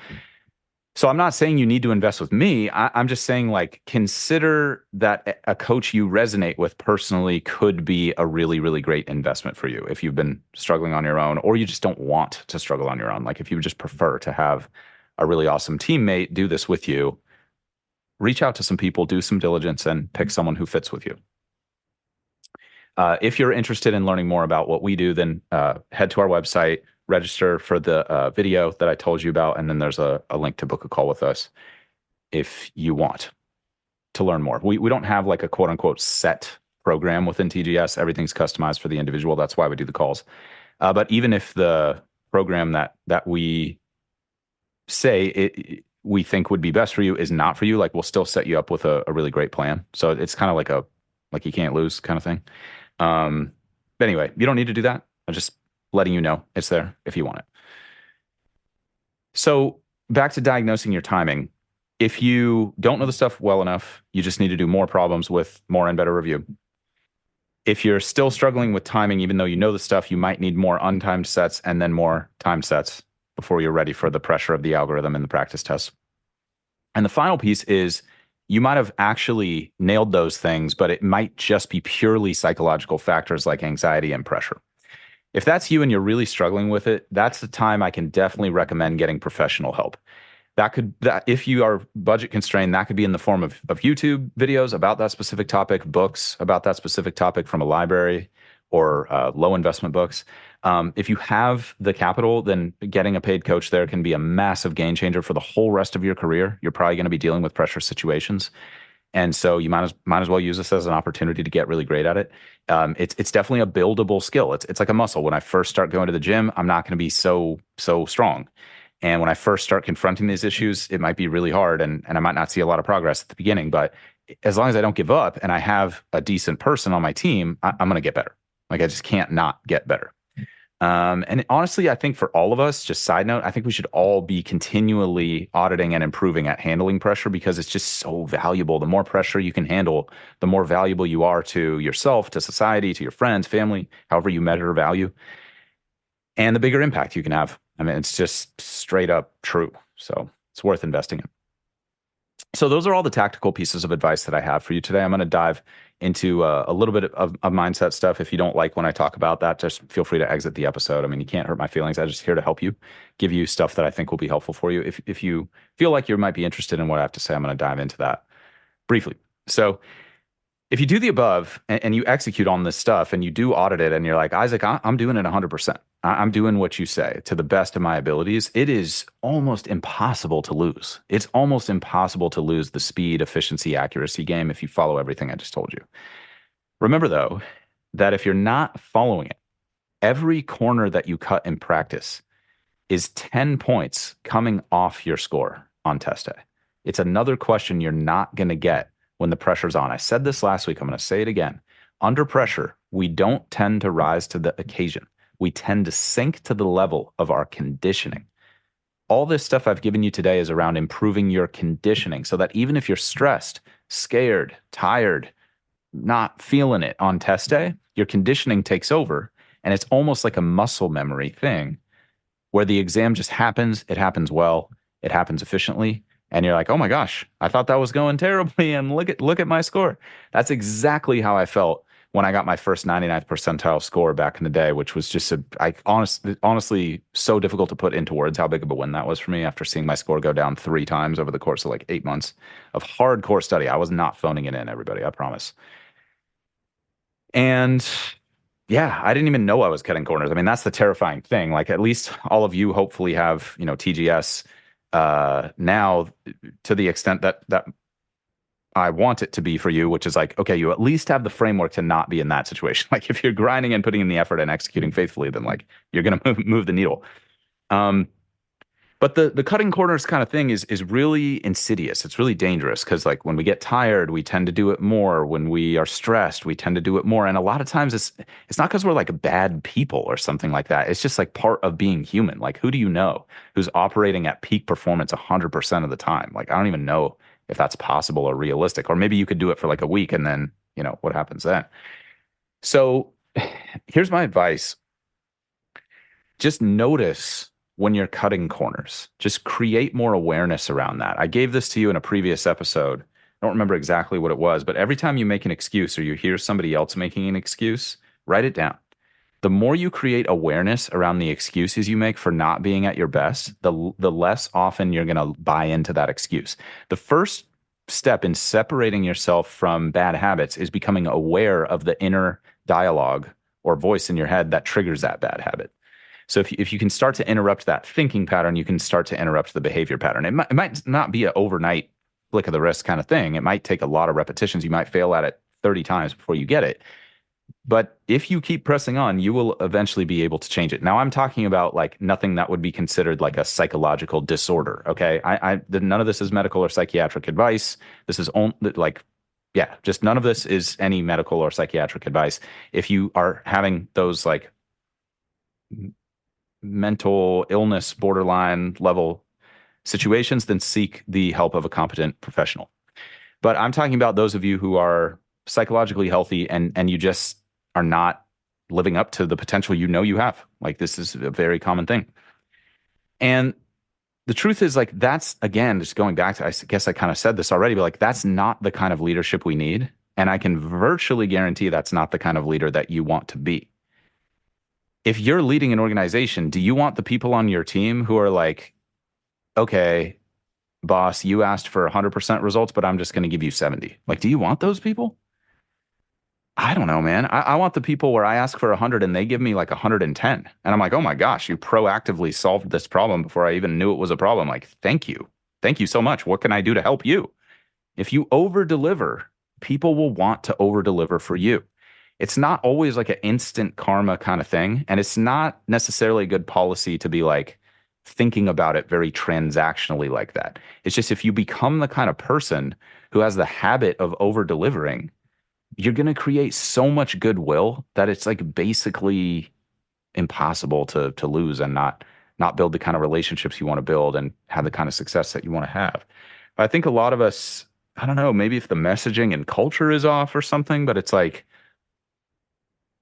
So I'm not saying you need to invest with me. I'm just saying, like, consider that a coach you resonate with personally could be a really, really great investment for you if you've been struggling on your own, or you just don't want to struggle on your own. Like if you just prefer to have a really awesome teammate do this with you, reach out to some people, do some diligence, and pick someone who fits with you. If you're interested in learning more about what we do, then head to our website, register for the video that I told you about, and then there's a link to book a call with us if you want to learn more. We don't have like a quote unquote set program within TGS. Everything's customized for the individual. That's why we do the calls. But even if the program that we say we think would be best for you is not for you, like we'll still set you up with a really great plan. So it's kind of like you can't lose kind of thing. But anyway, you don't need to do that. I'm just letting you know it's there if you want it. So back to diagnosing your timing. If you don't know the stuff well enough, you just need to do more problems with more and better review. If you're still struggling with timing, even though you know the stuff, you might need more untimed sets and then more timed sets before you're ready for the pressure of the algorithm in the practice tests. And the final piece is you might have actually nailed those things, but it might just be purely psychological factors like anxiety and pressure. If that's you and you're really struggling with it, that's the time I can definitely recommend getting professional help. If you are budget constrained, that could be in the form of YouTube videos about that specific topic, books about that specific topic from a library, or low investment books. If you have the capital, then getting a paid coach there can be a massive game changer for the whole rest of your career. You're probably going to be dealing with pressure situations. And so you might as well use this as an opportunity to get really great at it. It's definitely a buildable skill. It's like a muscle. When I first start going to the gym, I'm not going to be so strong. And when I first start confronting these issues, it might be really hard and I might not see a lot of progress at the beginning. But as long as I don't give up and I have a decent person on my team, I'm going to get better. Like I just can't not get better. And honestly, I think for all of us, just side note, I think we should all be continually auditing and improving at handling pressure because it's just so valuable. The more pressure you can handle, the more valuable you are to yourself, to society, to your friends, family, however you measure value, and the bigger impact you can have. I mean, it's just straight up true. So it's worth investing in. So those are all the tactical pieces of advice that I have for you today. I'm going to dive into a little bit of mindset stuff. If you don't like when I talk about that, just feel free to exit the episode. I mean, you can't hurt my feelings. I'm just here to help you, give you stuff that I think will be helpful for you. If you feel like you might be interested in what I have to say, I'm going to dive into that briefly. So if you do the above and you execute on this stuff and you do audit it and you're like, Isaac, I'm doing it 100%. I'm doing what you say to the best of my abilities. It is almost impossible to lose. It's almost impossible to lose the speed, efficiency, accuracy game if you follow everything I just told you. Remember, though, that if you're not following it, Every corner that you cut in practice is 10 points coming off your score on test day. It's another question you're not going to get when the pressure's on. I said this last week. I'm going to say it again. Under pressure, we don't tend to rise to the occasion. We tend to sink to the level of our conditioning. All this stuff I've given you today is around improving your conditioning so that even if you're stressed, scared, tired, not feeling it on test day, your conditioning takes over. And it's almost like a muscle memory thing where the exam just happens, it happens well, it happens efficiently, and you're like, "Oh my gosh, I thought that was going terribly and look at my score." That's exactly how I felt when I got my first 99th percentile score back in the day, which was just honestly so difficult to put into words how big of a win that was for me after seeing my score go down 3 times over the course of like 8 months of hardcore study. I was not phoning it in, everybody, I promise. And yeah, I didn't even know I was cutting corners. I mean, that's the terrifying thing. Like, at least all of you hopefully have, TGS now, to the extent that I want it to be for you, which is like, okay, you at least have the framework to not be in that situation. Like, if you're grinding and putting in the effort and executing faithfully, then like you're gonna move the needle. Um, but the cutting corners kind of thing is really insidious. It's really dangerous because like when we get tired, we tend to do it more. When we are stressed, we tend to do it more. And a lot of times it's not because we're like bad people or something like that. It's just like part of being human. Like, who do you know who's operating at peak performance 100% of the time? Like, I don't even know if that's possible or realistic. Or maybe you could do it for like a week and then, what happens then? So here's my advice. Just notice when you're cutting corners. Just create more awareness around that. I gave this to you in a previous episode. I don't remember exactly what it was, but every time you make an excuse or you hear somebody else making an excuse, write it down. The more you create awareness around the excuses you make for not being at your best, the less often you're going to buy into that excuse. The first step in separating yourself from bad habits is becoming aware of the inner dialogue or voice in your head that triggers that bad habit. So if you can start to interrupt that thinking pattern, you can start to interrupt the behavior pattern. It might not be an overnight flick of the wrist kind of thing. It might take a lot of repetitions. You might fail at it 30 times before you get it. But if you keep pressing on, you will eventually be able to change it. Now, I'm talking about like nothing that would be considered like a psychological disorder. Okay. None of this is medical or psychiatric advice. This is only like, yeah, just none of this is any medical or psychiatric advice. If you are having those like mental illness, borderline level situations, then seek the help of a competent professional. But I'm talking about those of you who are psychologically healthy and you just are not living up to the potential you have. Like, this is a very common thing. And the truth is, like, that's, again, just going back to, I guess I kind of said this already, but like, that's not the kind of leadership we need. And I can virtually guarantee that's not the kind of leader that you want to be. If you're leading an organization, do you want the people on your team who are like, okay, boss, you asked for 100% results, but I'm just going to give you 70? Like, do you want those people? I don't know, man. I want the people where I ask for 100 and they give me like 110. And I'm like, oh my gosh, you proactively solved this problem before I even knew it was a problem. Like, thank you. Thank you so much. What can I do to help you? If you over deliver, people will want to over deliver for you. It's not always like an instant karma kind of thing. And it's not necessarily a good policy to be like thinking about it very transactionally like that. It's just if you become the kind of person who has the habit of over delivering, you're going to create so much goodwill that it's like basically impossible to lose and not build the kind of relationships you want to build and have the kind of success that you want to have. But I think a lot of us, I don't know, maybe if the messaging and culture is off or something, but it's like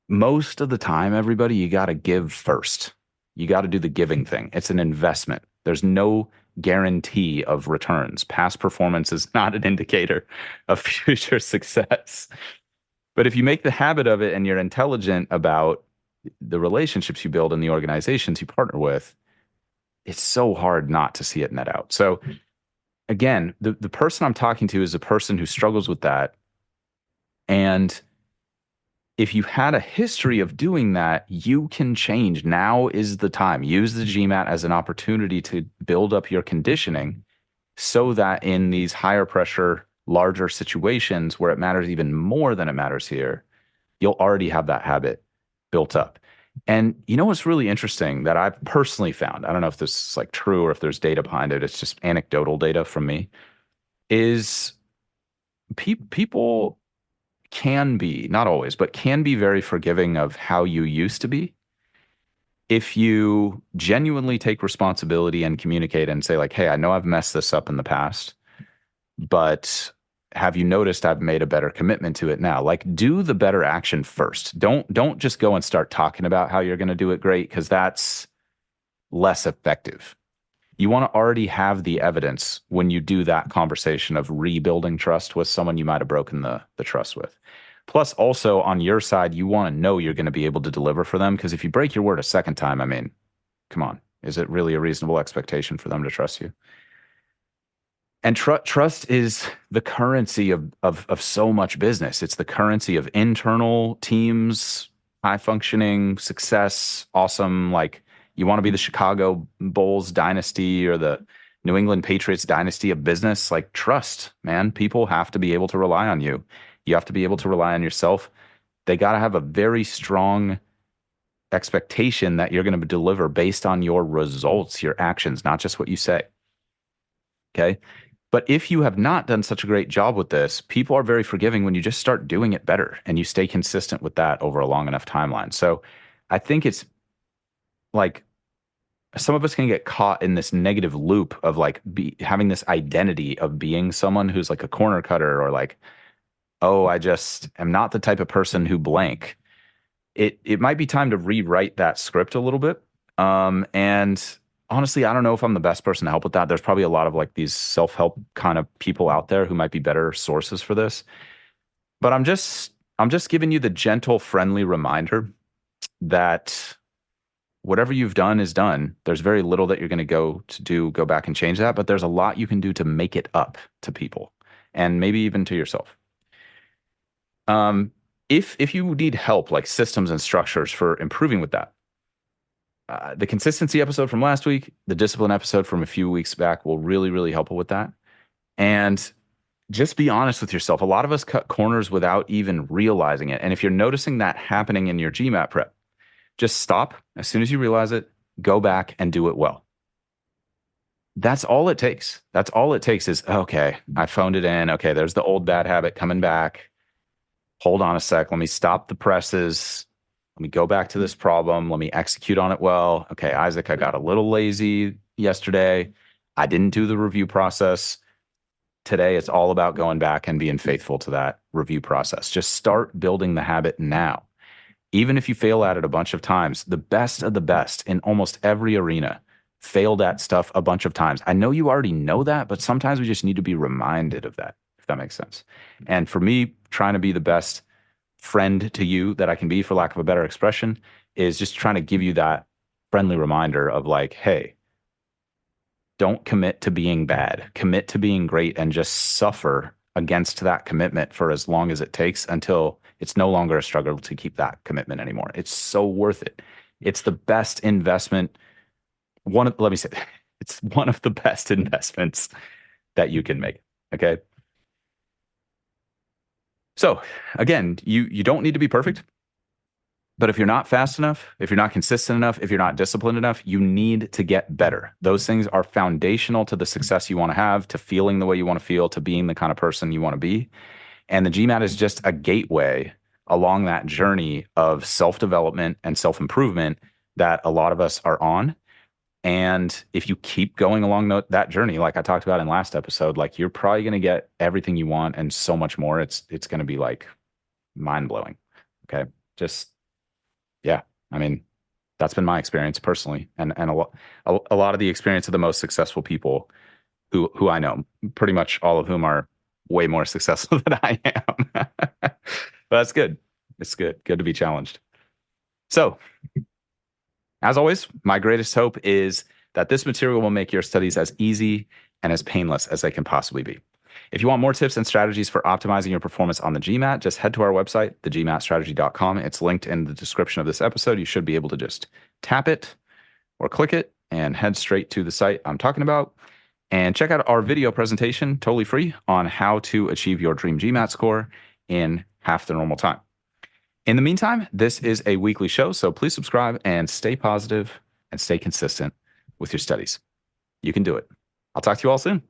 most of the time, everybody, you got to give first. You got to do the giving thing. It's an investment. There's no guarantee of returns. Past performance is not an indicator of future success. But if you make the habit of it and you're intelligent about the relationships you build and the organizations you partner with, it's so hard not to see it net out. So again, the person I'm talking to is a person who struggles with that. And if you've had a history of doing that, you can change. Now is the time. Use the GMAT as an opportunity to build up your conditioning so that in these higher pressure, larger situations where it matters even more than it matters here, you'll already have that habit built up. And you know what's really interesting that I've personally found, I don't know if this is like true or if there's data behind it, it's just anecdotal data from me, is people can be, not always, but can be very forgiving of how you used to be if you genuinely take responsibility and communicate and say like, hey, I know I've messed this up in the past, but have you noticed I've made a better commitment to it now? Like do the better action first. Don't just go and start talking about how you're going to do it great because that's less effective. You want to already have the evidence when you do that conversation of rebuilding trust with someone you might have broken the trust with. Plus, also on your side, you want to know you're going to be able to deliver for them because if you break your word a second time, I mean, come on, is it really a reasonable expectation for them to trust you? And trust is the currency of so much business. It's the currency of internal teams, high functioning, success, awesome. Like you want to be the Chicago Bulls dynasty or the New England Patriots dynasty of business. Like trust, man. People have to be able to rely on you. You have to be able to rely on yourself. They got to have a very strong expectation that you're going to deliver based on your results, your actions, not just what you say. Okay. But if you have not done such a great job with this, people are very forgiving when you just start doing it better and you stay consistent with that over a long enough timeline. So I think it's like some of us can get caught in this negative loop of like having this identity of being someone who's like a corner cutter or like, oh, I just am not the type of person who blank. It might be time to rewrite that script a little bit. And honestly, I don't know if I'm the best person to help with that. There's probably a lot of like these self-help kind of people out there who might be better sources for this. But I'm just giving you the gentle, friendly reminder that whatever you've done is done. There's very little that you're going to go back and change that, but there's a lot you can do to make it up to people and maybe even to yourself. Um, if you need help, like systems and structures for improving with that, the consistency episode from last week, the discipline episode from a few weeks back will really, really help with that. And just be honest with yourself. A lot of us cut corners without even realizing it. And if you're noticing that happening in your GMAT prep, just stop as soon as you realize it, go back and do it well. That's all it takes. That's all it takes is, okay, I phoned it in. Okay, there's the old bad habit coming back. Hold on a sec. Let me stop the presses. Let me go back to this problem. Let me execute on it well. Okay, Isaac, I got a little lazy yesterday. I didn't do the review process. Today, it's all about going back and being faithful to that review process. Just start building the habit now. Even if you fail at it a bunch of times, the best of the best in almost every arena failed at stuff a bunch of times. I know you already know that, but sometimes we just need to be reminded of that, if that makes sense. And for me, trying to be the best friend to you that I can be, for lack of a better expression, is just trying to give you that friendly reminder of like, hey, don't commit to being bad, commit to being great and just suffer against that commitment for as long as it takes until it's no longer a struggle to keep that commitment anymore. It's so worth it. It's the best investment. Let me say, it's one of the best investments that you can make. Okay. So again, you don't need to be perfect. But if you're not fast enough, if you're not consistent enough, if you're not disciplined enough, you need to get better. Those things are foundational to the success you want to have, to feeling the way you want to feel, to being the kind of person you want to be. And the GMAT is just a gateway along that journey of self-development and self-improvement that a lot of us are on. And if you keep going along that journey, like I talked about in last episode, like you're probably going to get everything you want and so much more. It's going to be like mind-blowing. Okay. Just yeah, I mean, that's been my experience personally, and a lot of the experience of the most successful people who I know, pretty much all of whom are way more successful than I am. But that's good. It's good. Good to be challenged. So, as always, my greatest hope is that this material will make your studies as easy and as painless as they can possibly be. If you want more tips and strategies for optimizing your performance on the GMAT, just head to our website, thegmatstrategy.com. It's linked in the description of this episode. You should be able to just tap it or click it and head straight to the site I'm talking about. And check out our video presentation, totally free, on how to achieve your dream GMAT score in half the normal time. In the meantime, this is a weekly show, so please subscribe and stay positive and stay consistent with your studies. You can do it. I'll talk to you all soon.